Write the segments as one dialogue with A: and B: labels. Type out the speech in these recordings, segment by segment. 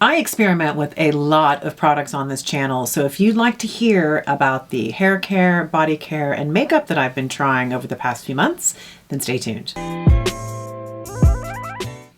A: I experiment with a lot of products on this channel, so if you'd like to hear about the hair care, body care, and makeup that I've been trying over the past few months, then stay tuned.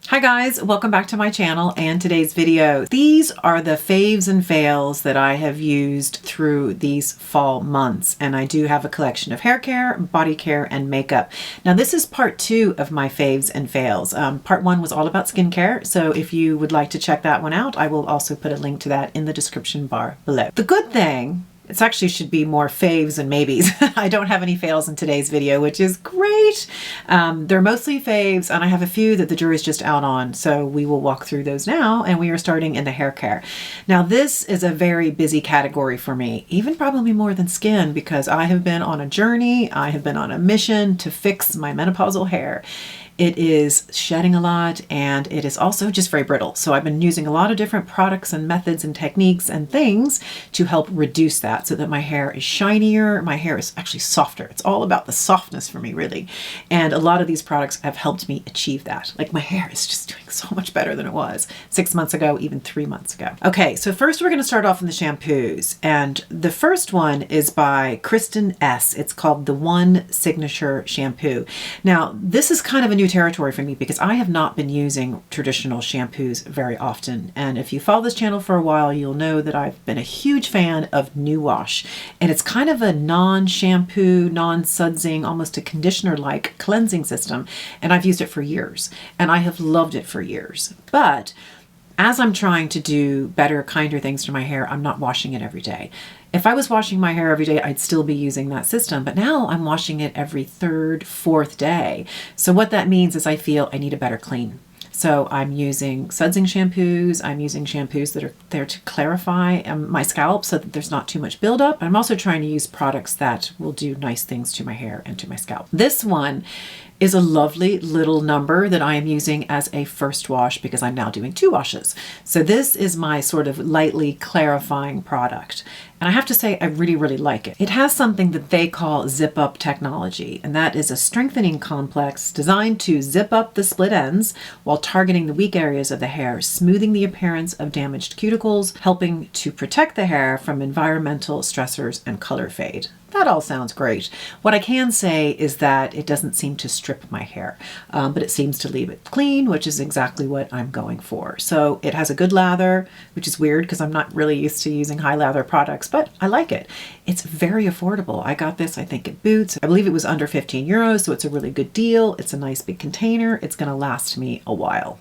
A: Hi guys, welcome back to my channel and today's video. These are the faves and fails that I have used through these fall months, and I do have a collection of hair care, body care, and makeup. Now this is part 2 of my faves and fails. Part 1 was all about skincare, so if you would like to check that one out, I will also put a link to that in the description bar below. The good thing, it actually should be more faves and maybes. I don't have any fails in today's video, which is great. They're mostly faves, and I have a few that the jury's just out on, so we will walk through those now, and we are starting in the hair care. Now this is a very busy category for me, even probably more than skin, because I have been on a journey, I have been on a mission to fix my menopausal hair. It is shedding a lot, and it is also just very brittle. So I've been using a lot of different products and methods and techniques and things to help reduce that so that my hair is shinier, my hair is actually softer. It's all about the softness for me, really. And a lot of these products have helped me achieve that. Like, my hair is just doing so much better than it was 6 months ago, even 3 months ago. Okay, so first we're gonna start off in the shampoos. And the first one is by Kristen S. It's called the One Signature Shampoo. Now, this is kind of a new territory for me because I have not been using traditional shampoos very often. And if you follow this channel for a while, you'll know that I've been a huge fan of New Wash. And it's kind of a non-shampoo, non-sudsing, almost a conditioner-like cleansing system. And I've used it for years. And I have loved it for years. But as I'm trying to do better, kinder things to my hair, I'm not washing it every day. If I was washing my hair every day, I'd still be using that system, but now I'm washing it every third, fourth day. So what that means is I feel I need a better clean. So I'm using sudsing shampoos. I'm using shampoos that are there to clarify my scalp so that there's not too much buildup. I'm also trying to use products that will do nice things to my hair and to my scalp. This one is a lovely little number that I am using as a first wash because I'm now doing 2 washes. So this is my sort of lightly clarifying product. And I have to say, I really, really like it. It has something that they call zip up technology, and that is a strengthening complex designed to zip up the split ends while targeting the weak areas of the hair, smoothing the appearance of damaged cuticles, helping to protect the hair from environmental stressors and color fade. That all sounds great. What I can say is that it doesn't seem to strip my hair, but it seems to leave it clean, which is exactly what I'm going for. So it has a good lather, which is weird because I'm not really used to using high lather products, but I like it. It's very affordable. I got this, I think, at Boots. I believe it was under 15 euros, so it's a really good deal. It's a nice big container. It's going to last me a while.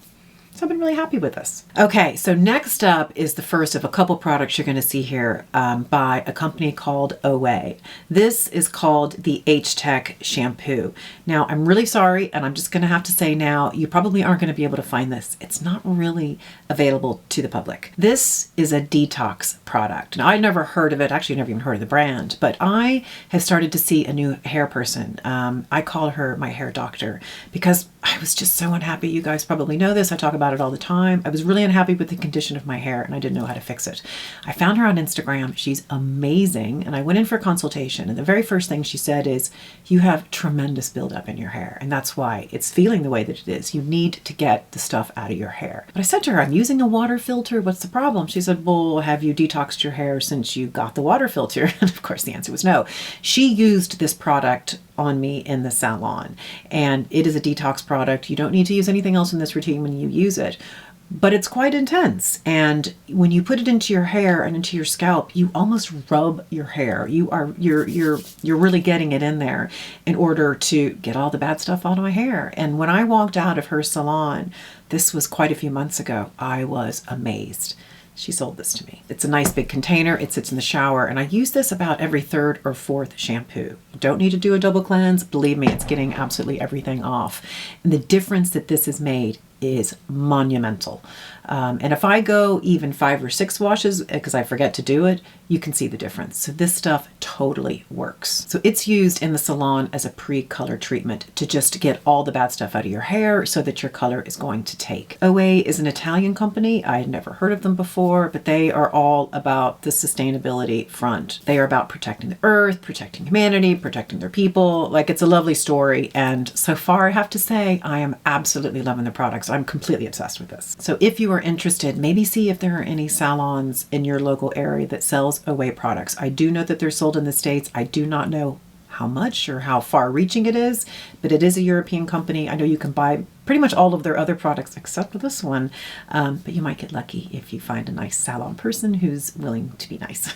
A: So I've been really happy with this. Okay, so next up is the first of a couple products you're going to see here by a company called OA. This is called the H-Tech shampoo. Now, I'm really sorry, and I'm just going to have to say now, you probably aren't going to be able to find this. It's not really available to the public. This is a detox product. Now, I'd never heard of it. Actually, never even heard of the brand, but I have started to see a new hair person. I call her my hair doctor because I was just so unhappy. You guys probably know this. I talk about it all the time. I was really unhappy with the condition of my hair and I didn't know how to fix it. I found her on Instagram. She's amazing. And I went in for a consultation. And the very first thing she said is, you have tremendous buildup in your hair. And that's why it's feeling the way that it is. You need to get the stuff out of your hair. But I said to her, I'm using a water filter. What's the problem? She said, well, have you detoxed your hair since you got the water filter? And of course the answer was no. She used this product on me in the salon, and it is a detox product. You don't need to use anything else in this routine when you use it, but it's quite intense. And when you put it into your hair and into your scalp, you almost rub your hair. You're really getting it in there in order to get all the bad stuff out of my hair. And when I walked out of her salon, this was quite a few months ago, I was amazed. She sold this to me. It's a nice big container. It sits in the shower, and I use this about every third or fourth shampoo. You don't need to do a double cleanse. Believe me, it's getting absolutely everything off. And the difference that this has made is monumental. And if I go even 5 or 6 washes, because I forget to do it, you can see the difference. So this stuff totally works. So it's used in the salon as a pre-color treatment to just get all the bad stuff out of your hair so that your color is going to take. OA is an Italian company. I had never heard of them before, but they are all about the sustainability front. They are about protecting the earth, protecting humanity, protecting their people. Like, it's a lovely story. And so far, I have to say, I am absolutely loving the products. I'm completely obsessed with this. So if you are are interested, maybe see if there are any salons in your local area that sells Away products. I do know that they're sold in the States. I do not know how much or how far reaching it is, but it is a European company. I know you can buy pretty much all of their other products except this one, but you might get lucky if you find a nice salon person who's willing to be nice.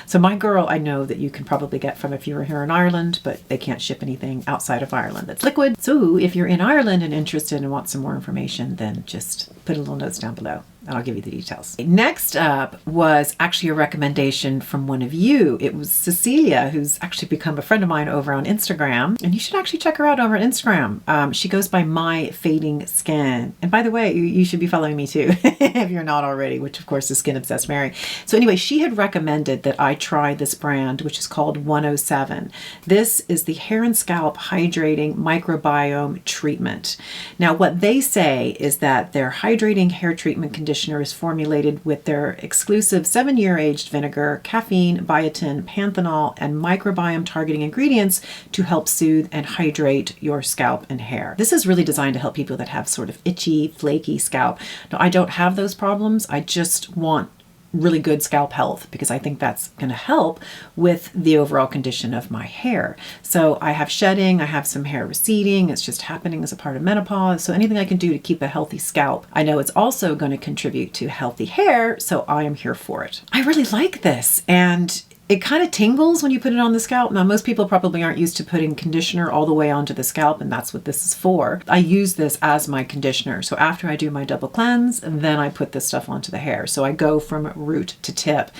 A: So my girl, I know that you can probably get from if you were here in Ireland, but they can't ship anything outside of Ireland that's liquid. So if you're in Ireland and interested and want some more information, then just put a little notes down below and I'll give you the details. Next up was actually a recommendation from one of you. It was Cecilia, who's actually become a friend of mine over on Instagram, and you should actually check her out over on Instagram. She goes by My Fading Skin. And by the way, you should be following me too if you're not already, which of course is Skin Obsessed Mary. So anyway, she had recommended that I try this brand, which is called 107. This is the Hair and Scalp Hydrating Microbiome Treatment. Now, what they say is that their hydrating hair treatment conditioner is formulated with their exclusive 7-year aged vinegar, caffeine, biotin, panthenol, and microbiome targeting ingredients to help soothe and hydrate your scalp and hair. This is really designed to help people that have sort of itchy, flaky scalp. Now, I don't have those problems. I just want really good scalp health because I think that's going to help with the overall condition of my hair. So I have shedding, I have some hair receding. It's just happening as a part of menopause. So anything I can do to keep a healthy scalp. I know it's also going to contribute to healthy hair, so I am here for it. I really like this, and it kind of tingles when you put it on the scalp. Now, most people probably aren't used to putting conditioner all the way onto the scalp, and that's what this is for. I use this as my conditioner. So after I do my double cleanse, then I put this stuff onto the hair. So I go from root to tip,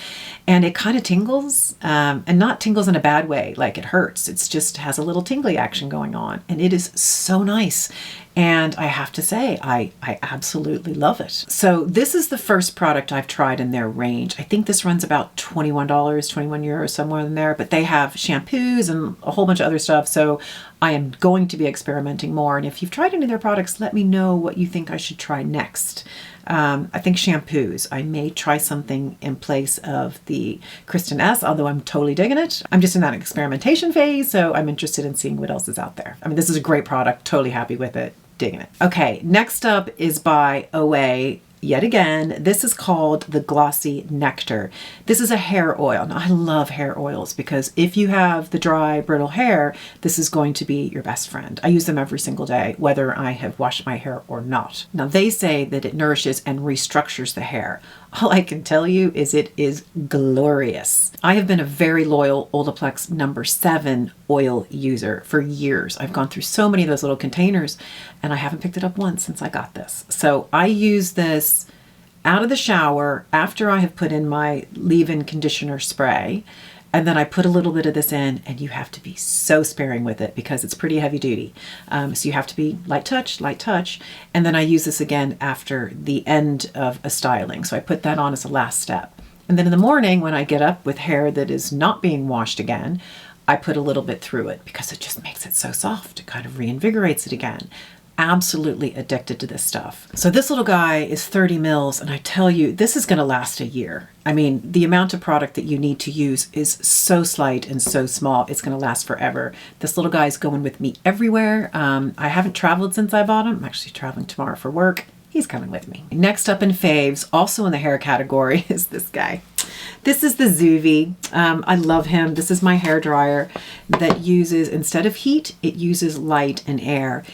A: and it kind of tingles, and not tingles in a bad way, like it hurts. It's just has a little tingly action going on, and it is so nice. And I have to say, I absolutely love it. So this is the first product I've tried in their range. I think this runs about $21, 21 euros, somewhere in there, but they have shampoos and a whole bunch of other stuff. So I am going to be experimenting more. And if you've tried any of their products, let me know what you think I should try next. I think shampoos. I may try something in place of the Kristen S, although I'm totally digging it. I'm just in that experimentation phase, so I'm interested in seeing what else is out there. I mean, this is a great product. Totally happy with it. Digging it. Okay, next up is by Away. Yet again, this is called the Glossy Nectar. This is a hair oil. Now, I love hair oils because if you have the dry, brittle hair, this is going to be your best friend. I use them every single day, whether I have washed my hair or not. Now, they say that it nourishes and restructures the hair. All I can tell you is it is glorious. I have been a very loyal Olaplex number 7 oil user for years. I've gone through so many of those little containers and I haven't picked it up once since I got this. So I use this out of the shower after I have put in my leave-in conditioner spray. And then I put a little bit of this in, and you have to be so sparing with it because it's pretty heavy duty. So you have to be light touch. And then I use this again after the end of a styling. So I put that on as a last step. And then in the morning when I get up with hair that is not being washed again, I put a little bit through it because it just makes it so soft. It kind of reinvigorates it again. Absolutely addicted to this stuff. So this little guy is 30 mils, and I tell you, this is going to last a year. I mean, the amount of product that you need to use is so slight and so small, it's going to last forever. This little guy is going with me everywhere. I haven't traveled since I bought him. I'm actually traveling tomorrow for work. He's coming with me. Next up in faves, also in the hair category, is this guy. This is the Zuvi. I love him. This is my hair dryer that uses, instead of heat, it uses light and air.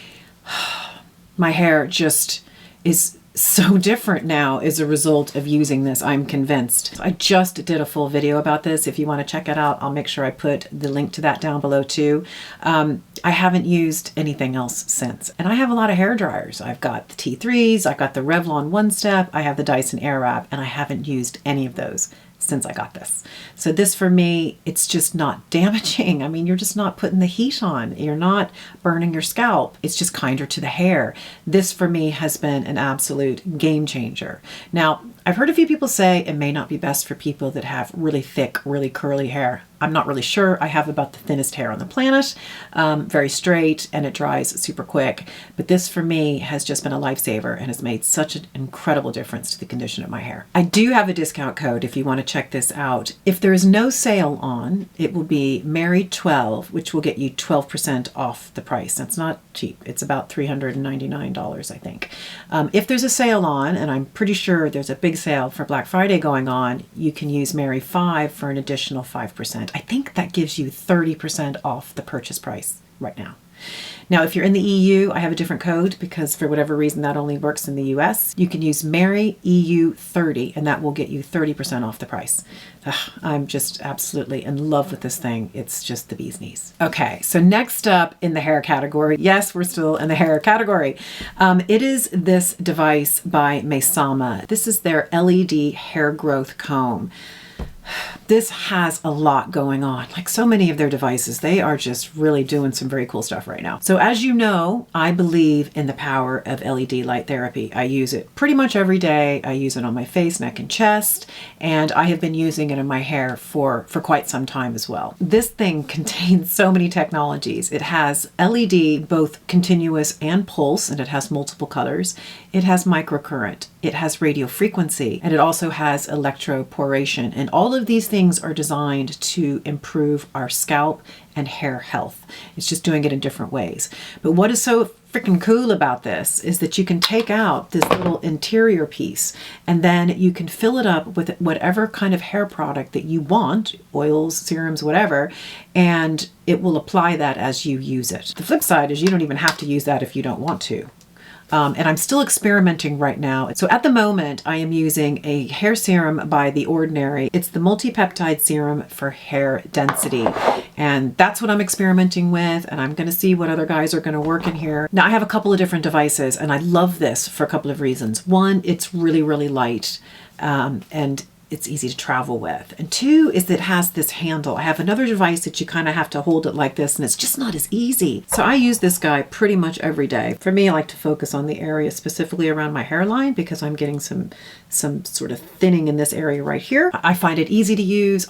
A: My hair just is so different now as a result of using this, I'm convinced. I just did a full video about this. If you want to check it out, I'll make sure I put the link to that down below too. I haven't used anything else since. And I have a lot of hair dryers. I've got the T3s, I've got the Revlon One Step, I have the Dyson Airwrap, and I haven't used any of those since I got this. So this for me, it's just not damaging. I mean, you're just not putting the heat on. You're not burning your scalp. It's just kinder to the hair. This for me has been an absolute game changer. Now, I've heard a few people say it may not be best for people that have really thick, really curly hair. I'm not really sure. I have about the thinnest hair on the planet, very straight, and it dries super quick. But this for me has just been a lifesaver and has made such an incredible difference to the condition of my hair. I do have a discount code if you want to check this out. If there is no sale on, it will be Mary 12, which will get you 12% off the price. That's not cheap. It's about $399, I think. If there's a sale on, and I'm pretty sure there's a big sale for Black Friday going on, you can use Mary 5 for an additional 5%. I think that gives you 30% off the purchase price right now. Now, if you're in the EU, I have a different code because for whatever reason that only works in the US. You can use Mary EU 30 and that will get you 30% off the price. Ugh, I'm just absolutely in love with this thing. It's just the bee's knees. Okay, so next up in the hair category, yes, we're still in the hair category. It is this device by Mesama. This is their LED hair growth comb. This has a lot going on. Like so many of their devices, they are just really doing some very cool stuff right now. So as you know, I believe in the power of LED light therapy. I use it pretty much every day. I use it on my face, neck, and chest, and I have been using it in my hair for quite some time as well. This thing contains so many technologies. It has LED, both continuous and pulse, and it has multiple colors. It has microcurrent. It has radio frequency, and it also has electroporation. And all of these things are designed to improve our scalp and hair health. It's just doing it in different ways. But what is so freaking cool about this is that you can take out this little interior piece and then you can fill it up with whatever kind of hair product that you want, oils, serums, whatever, and it will apply that as you use it. The flip side is you don't even have to use that if you don't want to. And I'm still experimenting right now. So at the moment, I am using a hair serum by The Ordinary. It's the multi-peptide serum for hair density. And that's what I'm experimenting with. And I'm going to see what other guys are going to work in here. Now, I have a couple of different devices, and I love this for a couple of reasons. One, it's really, really light. And it's easy to travel with. And two is that it has this handle. I have another device that you kind of have to hold it like this and it's just not as easy. So I use this guy pretty much every day. For me, I like to focus on the area specifically around my hairline because I'm getting some sort of thinning in this area right here. I find it easy to use.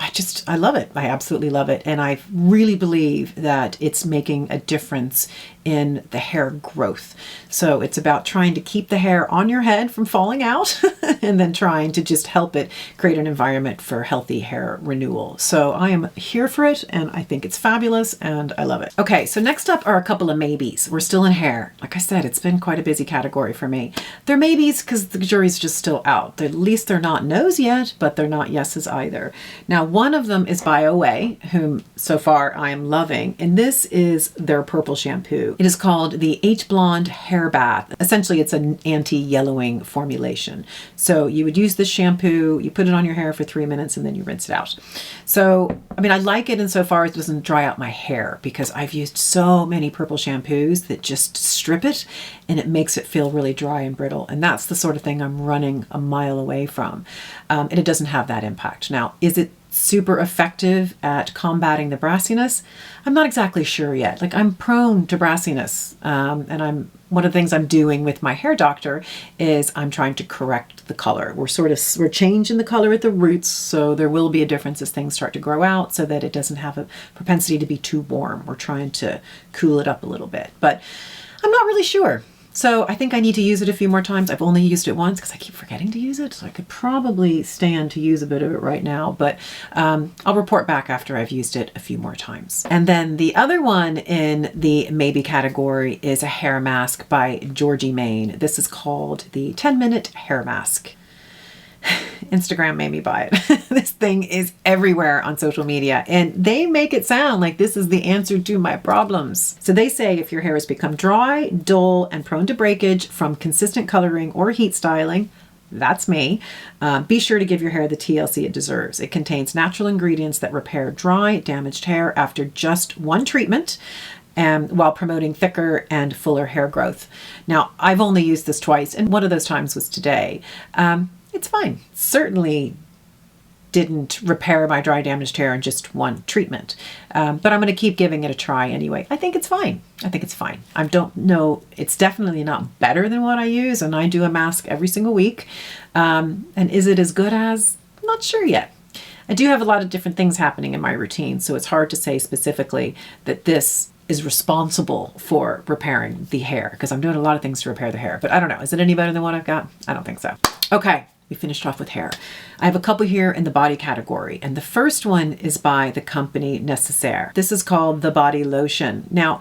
A: I love it. I absolutely love it. And I really believe that it's making a difference in the hair growth. So it's about trying to keep the hair on your head from falling out and then trying to just help it create an environment for healthy hair renewal. So I am here for it and I think it's fabulous and I love it. Okay, so next up are a couple of maybes. We're still in hair. Like I said, it's been quite a busy category for me. They're maybes because the jury's just still out. At least they're not no's yet, but they're not yeses either. Now, one of them is by Away, whom so far I am loving, and this is their purple shampoo. It is called the H-Blonde Hair Bath. Essentially, it's an anti-yellowing formulation. So you would use this shampoo, you put it on your hair for 3 minutes, and then you rinse it out. So, I mean, I like it insofar as it doesn't dry out my hair because I've used so many purple shampoos that just strip it and it makes it feel really dry and brittle. And that's the sort of thing I'm running a mile away from. And it doesn't have that impact. Now, is it super effective at combating the brassiness? I'm not exactly sure yet. Like I'm prone to brassiness. And one of the things I'm doing with my hair doctor is I'm trying to correct the color. We're changing the color at the roots. So there will be a difference as things start to grow out so that it doesn't have a propensity to be too warm. We're trying to cool it up a little bit, but I'm not really sure. So I think I need to use it a few more times. I've only used it once because I keep forgetting to use it. So I could probably stand to use a bit of it right now, but I'll report back after I've used it a few more times. And then the other one in the maybe category is a hair mask by Georgie Main. This is called the 10-minute hair mask. Instagram made me buy it. This thing is everywhere on social media and they make it sound like this is the answer to my problems. So they say if your hair has become dry, dull, and prone to breakage from consistent coloring or heat styling, that's me, be sure to give your hair the TLC it deserves. It contains natural ingredients that repair dry, damaged hair after just one treatment, while promoting thicker and fuller hair growth. Now, I've only used this twice, and one of those times was today. It's fine. Certainly didn't repair my dry, damaged hair in just one treatment. But I'm going to keep giving it a try anyway. I think it's fine. I think it's fine. I don't know. It's definitely not better than what I use, and I do a mask every single week. And is it as good as? I'm not sure yet. I do have a lot of different things happening in my routine, so it's hard to say specifically that this is responsible for repairing the hair because I'm doing a lot of things to repair the hair. But I don't know. Is it any better than what I've got? I don't think so. Okay. We finished off with hair. I have a couple here in the body category, and the first one is by the company Necessaire. This is called the Body Lotion. Now,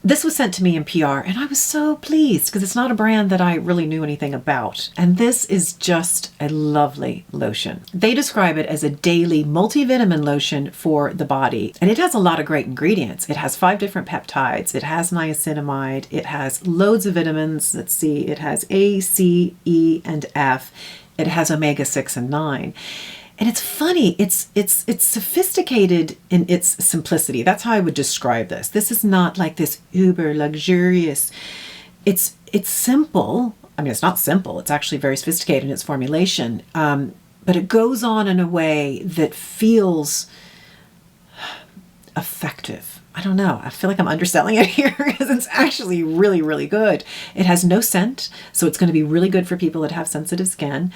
A: this was sent to me in PR, and I was so pleased because it's not a brand that I really knew anything about. And this is just a lovely lotion. They describe it as a daily multivitamin lotion for the body, and it has a lot of great ingredients. It has 5 different peptides. It has niacinamide. It has loads of vitamins. Let's see, it has A, C, E, and F. It has omega-6 and 9. And it's funny, it's sophisticated in its simplicity. That's how I would describe this. This is not like this uber luxurious. It's simple. I mean, it's not simple. It's actually very sophisticated in its formulation. But it goes on in a way that feels effective. I don't know. I feel like I'm underselling it here because it's actually really, really good. It has no scent, so it's going to be really good for people that have sensitive skin.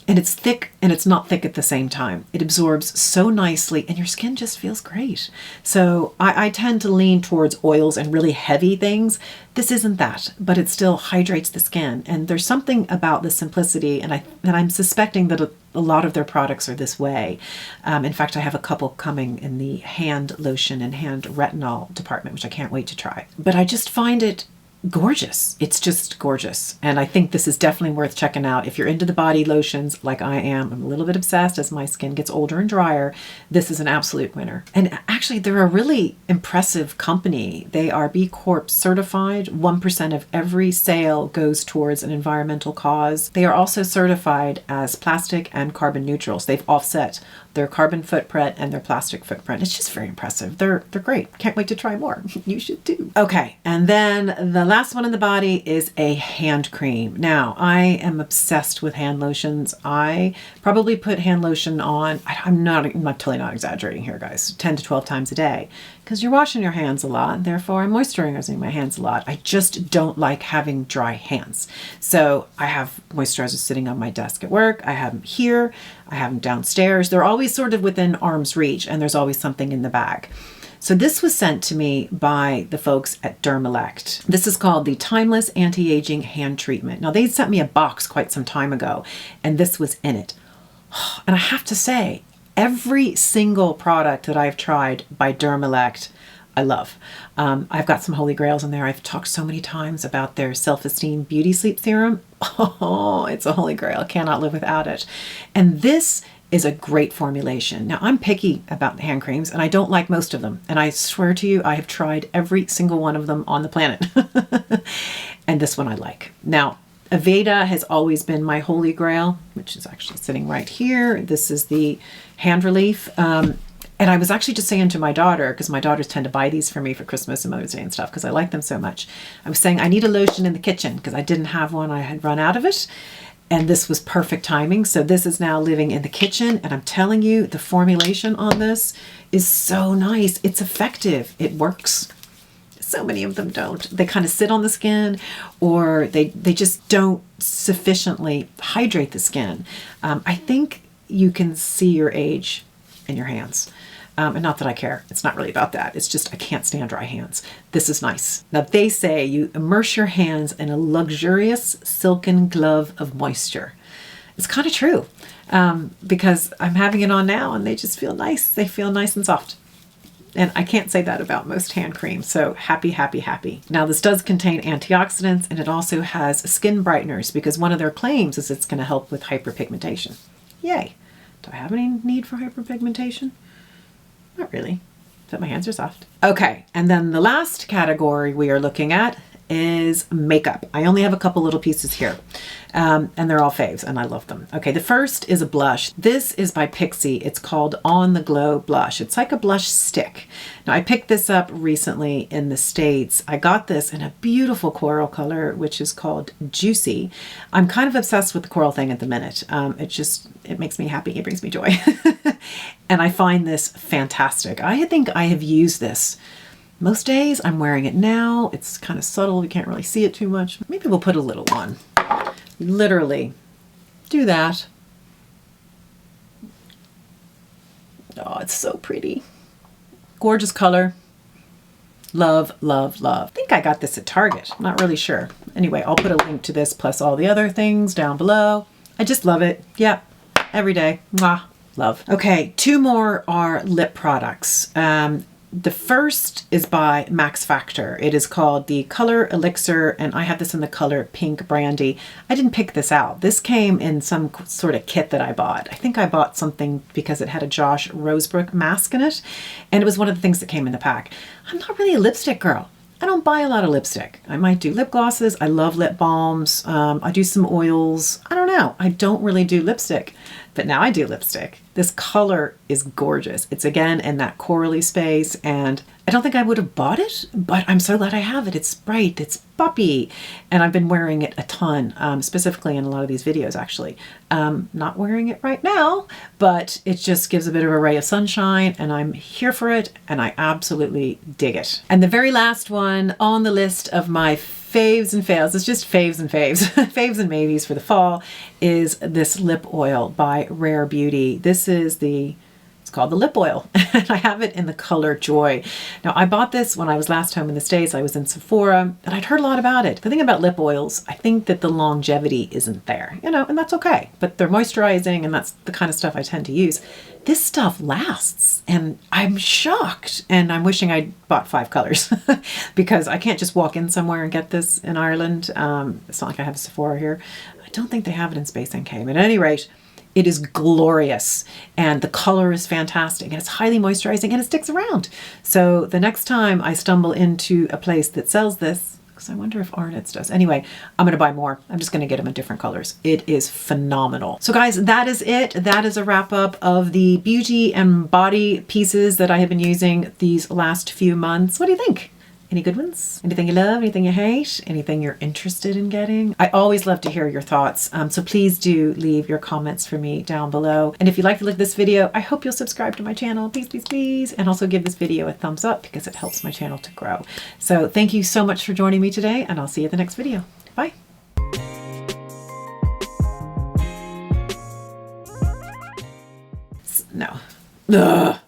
A: And it's thick and it's not thick at the same time. It absorbs so nicely and your skin just feels great. So I tend to lean towards oils and really heavy things. This isn't that, but it still hydrates the skin. And there's something about the simplicity, and I'm suspecting that a lot of their products are this way. In fact, I have a couple coming in the hand lotion and hand retinol department, which I can't wait to try. But I just find it gorgeous. It's just gorgeous. And I think this is definitely worth checking out. If you're into the body lotions like I am, I'm a little bit obsessed as my skin gets older and drier. This is an absolute winner. And actually, they're a really impressive company. They are B Corp certified. 1% of every sale goes towards an environmental cause. They are also certified as plastic and carbon neutral. So they've offset their carbon footprint and their plastic footprint. It's just very impressive. They're great. Can't wait to try more. You should too. Okay, and then the last one in the body is a hand cream. Now, I am obsessed with hand lotions. I probably put hand lotion on, I'm totally not exaggerating here, guys, 10 to 12 times a day, because you're washing your hands a lot, therefore I'm moisturizing my hands a lot. I just don't like having dry hands. So I have moisturizers sitting on my desk at work. I have them here. I have them downstairs. They're always sort of within arm's reach, and there's always something in the bag. So this was sent to me by the folks at Dermelect. This is called the Timeless Anti-Aging Hand Treatment. Now, they sent me a box quite some time ago, and this was in it. And I have to say, every single product that I've tried by Dermelect, I love. I've got some holy grails in there. I've talked so many times about their Self-Esteem Beauty Sleep Serum. Oh, it's a holy grail. Cannot live without it. And this is a great formulation. Now, I'm picky about hand creams, and I don't like most of them. And I swear to you, I have tried every single one of them on the planet. And this one I like. Now, Aveda has always been my holy grail, which is actually sitting right here. This is the hand relief. And I was actually just saying to my daughter, because my daughters tend to buy these for me for Christmas and Mother's Day and stuff, because I like them so much. I was saying I need a lotion in the kitchen because I didn't have one. I had run out of it. And this was perfect timing. So this is now living in the kitchen. And I'm telling you, the formulation on this is so nice. It's effective. It works. So many of them don't. They kind of sit on the skin, or they just don't sufficiently hydrate the skin. I think you can see your age in your hands. And not that I care. It's not really about that. It's just I can't stand dry hands. This is nice. Now, they say you immerse your hands in a luxurious silken glove of moisture. It's kind of true, because I'm having it on now and they just feel nice. They feel nice and soft. And I can't say that about most hand creams. So happy, happy, happy. Now, this does contain antioxidants, and it also has skin brighteners, because one of their claims is it's going to help with hyperpigmentation. Yay. Do I have any need for hyperpigmentation? Not really, but my hands are soft. Okay, and then the last category we are looking at is makeup. I only have a couple little pieces here, and they're all faves, and I love them. Okay, the first is a blush. This is by Pixi. It's called On the Glow Blush. It's like a blush stick. Now, I picked this up recently in the States. I got this in a beautiful coral color, which is called Juicy. I'm kind of obsessed with the coral thing at the minute. It makes me happy. It brings me joy. And I find this fantastic. I think I have used this most days. I'm wearing it now. It's kind of subtle. You can't really see it too much. Maybe we'll put a little on. Literally do that. Oh, it's so pretty. Gorgeous color. Love, love, love. I think I got this at Target. I'm not really sure. Anyway, I'll put a link to this plus all the other things down below. I just love it. Yep. Every day. Mwah. Love. Okay, 2 more are lip products. The first is by Max Factor. It is called the Color Elixir, and I have this in the color Pink Brandy. I didn't pick this out. This came in some sort of kit that I bought. I think I bought something because it had a Josh Rosebrook mask in it, and it was one of the things that came in the pack. I'm not really a lipstick girl. I don't buy a lot of lipstick. I might do lip glosses. I love lip balms. I do some oils. I don't know. I don't really do lipstick, but now I do lipstick. This color is gorgeous. It's again in that corally space, and I don't think I would have bought it, but I'm so glad I have it. It's bright, it's poppy, and I've been wearing it a ton, specifically in a lot of these videos actually. Not wearing it right now, but it just gives a bit of a ray of sunshine, and I'm here for it, and I absolutely dig it. And the very last one on the list of my faves and fails, it's just faves and faves, faves and maybes for the fall, is this lip oil by Rare Beauty. This is it's called the lip oil, and I have it in the color Joy. Now, I bought this when I was last home in the States. I was in Sephora, and I'd heard a lot about it. The thing about lip oils, I think that the longevity isn't there, and that's okay, but they're moisturizing, and that's the kind of stuff I tend to use. This stuff lasts, and I'm shocked, and I'm wishing I'd bought 5 colors because I can't just walk in somewhere and get this in Ireland. It's not like I have a Sephora here. I don't think they have it in Space NK, but at any rate, it is glorious, and the color is fantastic, and it's highly moisturizing, and it sticks around. So the next time I stumble into a place that sells this, because I wonder if Arnott's does. Anyway, I'm going to buy more. I'm just going to get them in different colors. It is phenomenal. So guys, that is it. That is a wrap up of the beauty and body pieces that I have been using these last few months. What do you think? Any good ones? Anything you love? Anything you hate? Anything you're interested in getting? I always love to hear your thoughts. So please do leave your comments for me down below. And if you like the look of this video, I hope you'll subscribe to my channel. Please, please, please. And also give this video a thumbs up because it helps my channel to grow. So thank you so much for joining me today, and I'll see you at the next video. Bye. No. Ugh.